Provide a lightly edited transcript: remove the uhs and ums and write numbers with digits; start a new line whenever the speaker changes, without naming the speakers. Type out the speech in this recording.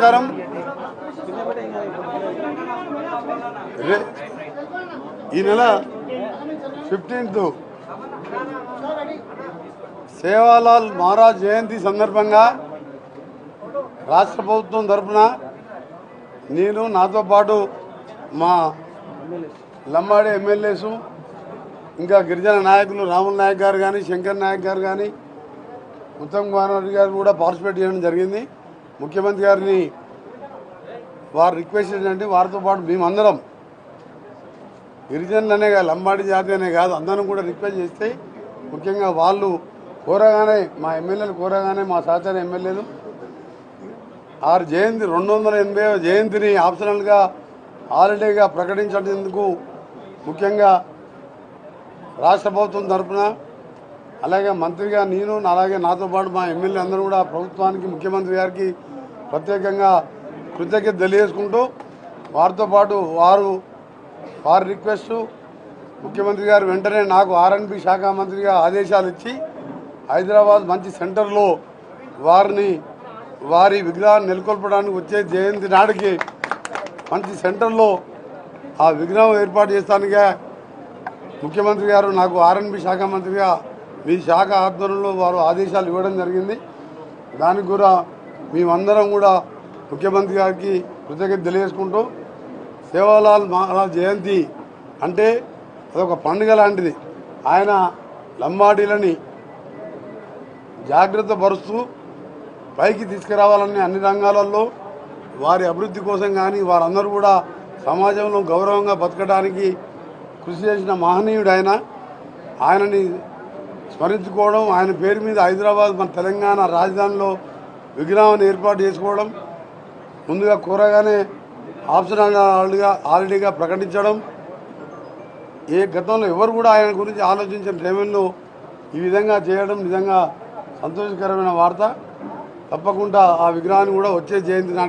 ప్రకారం ఈ నెల 15th సేవాలాల్ మహారాజ్ జయంతి సందర్భంగా రాష్ట్ర ప్రభుత్వం తరఫున నేను నాతో పాటు మా లంబాడి ఎమ్మెల్యేసు ఇంకా గిరిజన నాయకులు రాముల నాయక్ గారు కానీ శంకర్ నాయక్ గారు కానీ ఉత్తమ్ కుమార్ రెడ్డి గారు కూడా పార్టిసిపేట్ చేయడం జరిగింది. ముఖ్యమంత్రి గారిని వారు రిక్వెస్ట్ ఏంటంటే వారితో పాటు మేమందరం గిరిజనులనే కాదు లంబాడి జాతి అనే కాదు అందరం కూడా రిక్వెస్ట్ చేస్తే ముఖ్యంగా వాళ్ళు కోరగానే మా ఎమ్మెల్యేలు కోరగానే మా సహచార ఎమ్మెల్యేలు ఆరు జయంతి 280వ జయంతిని ఆప్షనల్గా హాలిడేగా ప్రకటించేందుకు ముఖ్యంగా రాష్ట్ర ప్రభుత్వం తరఫున అలాగే మంత్రిగా నేను అలాగే నాతో పాటు మా ఎమ్మెల్యే అందరూ కూడా ప్రభుత్వానికి ముఖ్యమంత్రి గారికి ప్రత్యేకంగా కృతజ్ఞత తెలియజేసుకుంటూ వారితో పాటు వారి రిక్వెస్ట్ ముఖ్యమంత్రి గారు వెంటనే నాకు ఆర్ఎండ్బి శాఖ మంత్రిగా ఆదేశాలు ఇచ్చి హైదరాబాద్ మంచి సెంటర్లో వారి విగ్రహాన్ని నెలకొల్పడానికి వచ్చే జయంతి నాటికి మంచి సెంటర్లో ఆ విగ్రహం ఏర్పాటు చేస్తానిగా ముఖ్యమంత్రి గారు నాకు ఆర్ఎండ్బి శాఖ మంత్రిగా మీ శాఖ ఆధ్వర్యంలో వారు ఆదేశాలు ఇవ్వడం జరిగింది. దానికి కూడా మేమందరం కూడా ముఖ్యమంత్రి గారికి కృతజ్ఞత తెలియజేసుకుంటూ సేవాలాల్ మహారాజ్ జయంతి అంటే అదొక పండుగ లాంటిది. ఆయన లంబాడీలని జాగ్రత్త పరుస్తూ పైకి తీసుకురావాలని అన్ని రంగాలలో వారి అభివృద్ధి కోసం కానీ వారందరూ కూడా సమాజంలో గౌరవంగా బతకడానికి కృషి చేసిన మహనీయుడు ఆయనని స్మరించుకోవడం ఆయన పేరు మీద హైదరాబాద్ మన తెలంగాణ రాజధానిలో విగ్రహాన్ని ఏర్పాటు చేసుకోవడం ముందుగా కోరగానే ఆప్షనల్ హాలిడేగా ప్రకటించడం గతంలో ఎవరు కూడా ఆయన గురించి ఆలోచించిన టైంలో ఈ విధంగా చేయడం నిజంగా సంతోషకరమైన వార్త. తప్పకుండా ఆ విగ్రహాన్ని కూడా వచ్చే జయంతి